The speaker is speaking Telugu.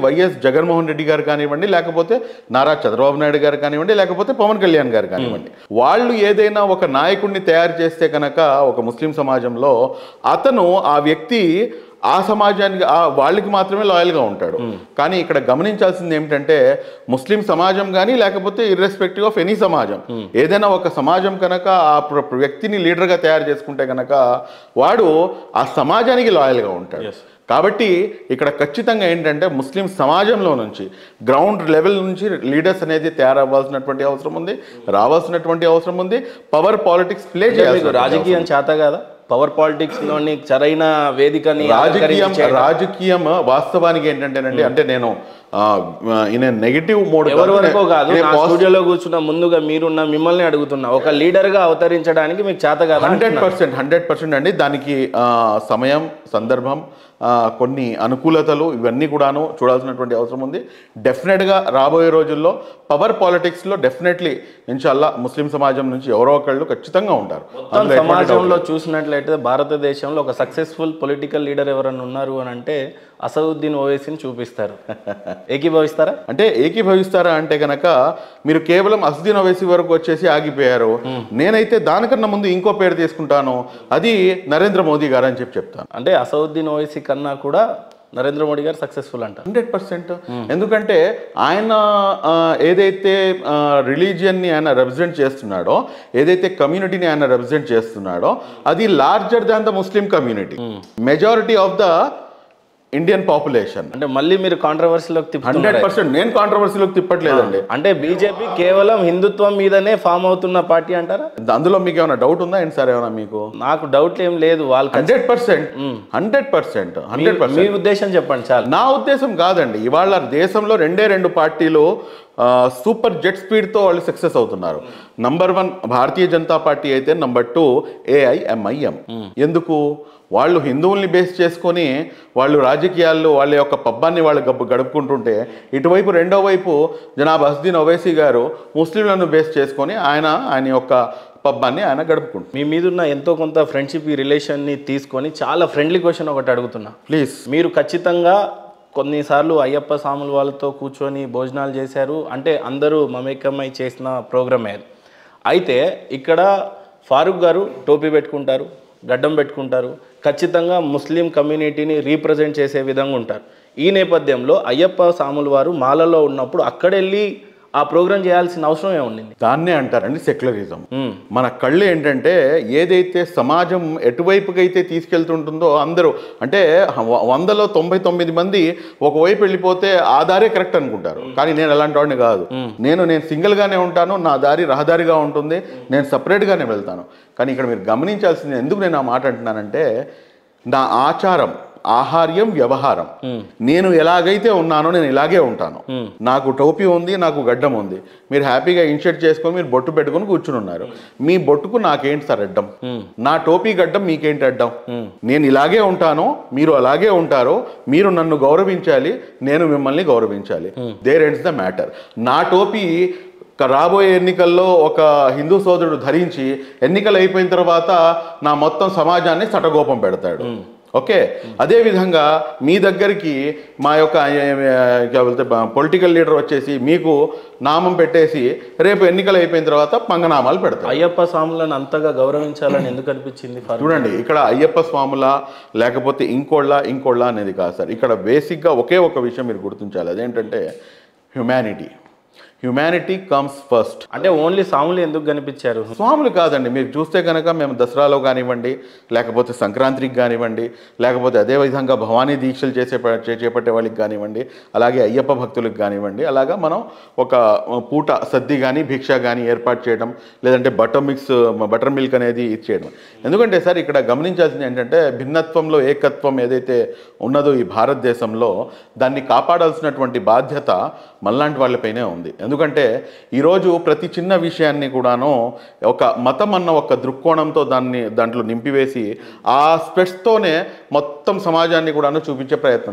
వైఎస్ జగన్మోహన్ రెడ్డి గారు కానివ్వండి, లేకపోతే నారా చంద్రబాబు నాయుడు గారు కానివ్వండి, లేకపోతే పవన్ కళ్యాణ్ గారు కానివ్వండి, వాళ్ళు ఏదైనా ఒక నాయకుడిని తయారు చేస్తే కనుక ఒక ముస్లిం సమాజంలో అతను ఆ వ్యక్తి ఆ సమాజానికి వాళ్ళకి మాత్రమే లాయల్గా ఉంటాడు. కానీ ఇక్కడ గమనించాల్సింది ఏమిటంటే ముస్లిం సమాజం కానీ లేకపోతే ఇర్రెస్పెక్టివ్ ఆఫ్ ఎనీ సమాజం, ఏదైనా ఒక సమాజం కనుక ఆ వ్యక్తిని లీడర్గా తయారు చేసుకుంటే కనుక వాడు ఆ సమాజానికి లాయల్గా ఉంటాడు. కాబట్టి ఇక్కడ ఖచ్చితంగా ఏంటంటే ముస్లిం సమాజంలో నుంచి గ్రౌండ్ లెవెల్ నుంచి లీడర్స్ అనేది తయారవ్వాల్సినటువంటి అవసరం ఉంది, రావాల్సినటువంటి అవసరం ఉంది. పవర్ పాలిటిక్స్ ప్లే చేయాలి. రాజకీయం చేత కదా పవర్ పాలిటిక్స్ లోని సరైన వేదికని రాజకీయం వాస్తవానికి ఏంటంటేనండి, అంటే నేను నెగటివ్ మోడ్ ఎవరి వరకు కాదు, స్టూడియోలో కూర్చున్న ముందుగా మీరున్న మిమ్మల్ని అడుగుతున్నా, ఒక లీడర్ గా అవతరించడానికి మీకు చేత కాదు. 100% అండి. దానికి సమయం, సందర్భం, కొన్ని అనుకూలతలు ఇవన్నీ కూడాను చూడాల్సినటువంటి అవసరం ఉంది. డెఫినెట్గా రాబోయే రోజుల్లో పవర్ పాలిటిక్స్లో డెఫినెట్లీ ఇన్షాల్లా ముస్లిం సమాజం నుంచి ఎవరో ఒకళ్ళు ఖచ్చితంగా ఉంటారు. సమాజంలో చూసినట్లయితే భారతదేశంలో ఒక సక్సెస్ఫుల్ పొలిటికల్ లీడర్ ఎవరన్నా ఉన్నారు అని అంటే అసదుద్దీన్ ఓవైసీని చూపిస్తారు. ఏకీభవిస్తారా? అంటే ఏకీభవిస్తారా అంటే కనుక మీరు కేవలం అసదుద్దీన్ ఓవైసీ వరకు వచ్చేసి ఆగిపోయారు. నేనైతే దానికన్నా ముందు ఇంకో పేరు తీసుకుంటాను, అది నరేంద్ర మోదీ గారు అని చెప్తాను. అంటే అసదుద్దీన్ ఓవైసీ కన్నా కూడా నరేంద్ర మోడీ గారు సక్సెస్ఫుల్ అంట 100%. ఎందుకంటే ఆయన ఏదైతే రిలీజియన్ని ఆయన రిప్రజెంట్ చేస్తున్నాడో, ఏదైతే కమ్యూనిటీని ఆయన రిప్రజెంట్ చేస్తున్నాడో అది larger than the Muslim community, majority of the Indian population. అంటే మళ్ళీ మీరు కాంట్రవర్సీలోకి 100% నేను కాంట్రవర్సీలోకి తిప్పట్లేదండి. అంటే బీజేపీ కేవలం హిందుత్వం మీదనే ఫామ్ అవుతున్న పార్టీ అంటారా? అందులో మీకు ఏమైనా డౌట్ ఉందా ఏంటి సార్? ఏమైనా మీకు? నాకు డౌట్ ఏం లేదు. వాళ్ళు 100%. మీ ఉద్దేశం చెప్పండి చాలు. నా ఉద్దేశం కాదండి. ఇవాళ దేశంలో రెండు పార్టీలు సూపర్ జెట్ స్పీడ్తో వాళ్ళు సక్సెస్ అవుతున్నారు. నంబర్ 1 భారతీయ జనతా పార్టీ అయితే, నంబర్ 2 AIMIM. ఎందుకు? వాళ్ళు హిందువుల్ని బేస్ చేసుకొని వాళ్ళు రాజకీయాల్లో వాళ్ళ యొక్క పబ్బాన్ని వాళ్ళు గడుపుకుంటుంటే, ఇటువైపు రెండో వైపు జనాబ్ అసదుద్దీన్ ఓవైసీ గారు ముస్లింలను బేస్ చేసుకొని ఆయన యొక్క పబ్బాన్ని ఆయన గడుపుకుంటారు. మీ మీదున్న ఎంతో కొంత ఫ్రెండ్షిప్ ఈ రిలేషన్ని తీసుకొని చాలా ఫ్రెండ్లీ క్వశ్చన్ ఒకటి అడుగుతున్నా ప్లీజ్. మీరు ఖచ్చితంగా కొన్నిసార్లు అయ్యప్ప స్వాముల వాళ్ళతో కూర్చొని భోజనాలు చేశారు, అంటే అందరూ మమేకమై చేసిన ప్రోగ్రామే. అయితే ఇక్కడ ఫారూక్ గారు టోపీ పెట్టుకుంటారు, గడ్డం పెట్టుకుంటారు, ఖచ్చితంగా ముస్లిం కమ్యూనిటీని రీప్రజెంట్ చేసే విధంగా ఉంటారు. ఈ నేపథ్యంలో అయ్యప్ప స్వాముల వారు మాలలో ఉన్నప్పుడు అక్కడెళ్ళి ఆ ప్రోగ్రామ్ చేయాల్సిన అవసరం ఏముంది? దాన్నే అంటారండి సెక్యులరిజం. మన కళ్ళు ఏంటంటే ఏదైతే సమాజం ఎటువైపుకైతే తీసుకెళ్తుంటుందో అందరూ, అంటే 100లో 99 మంది ఒకవైపు వెళ్ళిపోతే ఆ దారే కరెక్ట్ అనుకుంటారు. కానీ నేను అలాంటి వాడిని కాదు. నేను సింగిల్గానే ఉంటాను, నా దారి రహదారిగా ఉంటుంది, నేను సపరేట్గానే వెళ్తాను. కానీ ఇక్కడ మీరు గమనించాల్సింది, ఎందుకు నేను ఆ మాట అంటున్నానంటే, నా ఆచారం, ఆహార్యం, వ్యవహారం, నేను ఎలాగైతే ఉన్నానో నేను ఇలాగే ఉంటాను. నాకు టోపీ ఉంది, నాకు గడ్డం ఉంది. మీరు హ్యాపీగా ఇన్షర్ట్ చేసుకొని మీరు బొట్టు పెట్టుకొని కూర్చుని ఉన్నారు. మీ బొట్టుకు నాకేంటి సార్ అడ్డం? నా టోపీ గడ్డం మీకేంటి అడ్డం? నేను ఇలాగే ఉంటాను, మీరు అలాగే ఉంటారు. మీరు నన్ను గౌరవించాలి, నేను మిమ్మల్ని గౌరవించాలి. There ends the matter. నా టోపీ రాబోయే ఎన్నికల్లో ఒక హిందూ సోదరుడు ధరించి ఎన్నికలు అయిపోయిన తర్వాత నా మొత్తం సమాజాన్ని సటగోపం పెడతాడు. ఓకే, అదేవిధంగా మీ దగ్గరికి మా యొక్క పొలిటికల్ లీడర్ వచ్చేసి మీకు నామం పెట్టేసి రేపు ఎన్నికలు అయిపోయిన తర్వాత పంగనామాలు పెడతారు. అయ్యప్ప స్వాములను అంతగా గౌరవించాలని ఎందుకు అనిపించింది? చూడండి, ఇక్కడ అయ్యప్ప స్వాముల లేకపోతే ఇంకోళ్ళ అనేది కాదు సార్. ఇక్కడ బేసిక్గా ఒకే ఒక విషయం మీరు గుర్తించాలి, అదేంటంటే హ్యుమానిటీ కమ్స్ ఫస్ట్. అంటే ఓన్లీ స్వాములు ఎందుకు కనిపించారు? స్వాములు కాదండి, మీరు చూస్తే కనుక మేము దసరాలో కానివ్వండి, లేకపోతే సంక్రాంతికి కానివ్వండి, లేకపోతే అదేవిధంగా భవానీ దీక్షలు చేపట్టే వాళ్ళకి కానివ్వండి, అలాగే అయ్యప్ప భక్తులకు కానివ్వండి, అలాగా మనం ఒక పూట సద్ది కానీ భిక్ష కానీ ఏర్పాటు చేయడం, లేదంటే బటర్ మిల్క్ అనేది ఇచ్చేయడం. ఎందుకంటే సార్ ఇక్కడ గమనించాల్సింది ఏంటంటే, భిన్నత్వంలో ఏకత్వం ఏదైతే ఉన్నదో ఈ భారతదేశంలో, దాన్ని కాపాడాల్సినటువంటి బాధ్యత మనలాంటి వాళ్ళపైనే ఉంది. ఎందుకంటే ఈరోజు ప్రతి చిన్న విషయాన్ని కూడాను ఒక మతం అన్న ఒక దృక్కోణంతో దాంట్లో నింపివేసి ఆ స్పెట్స్తోనే మొత్తం సమాజాన్ని కూడాను చూపించే ప్రయత్నం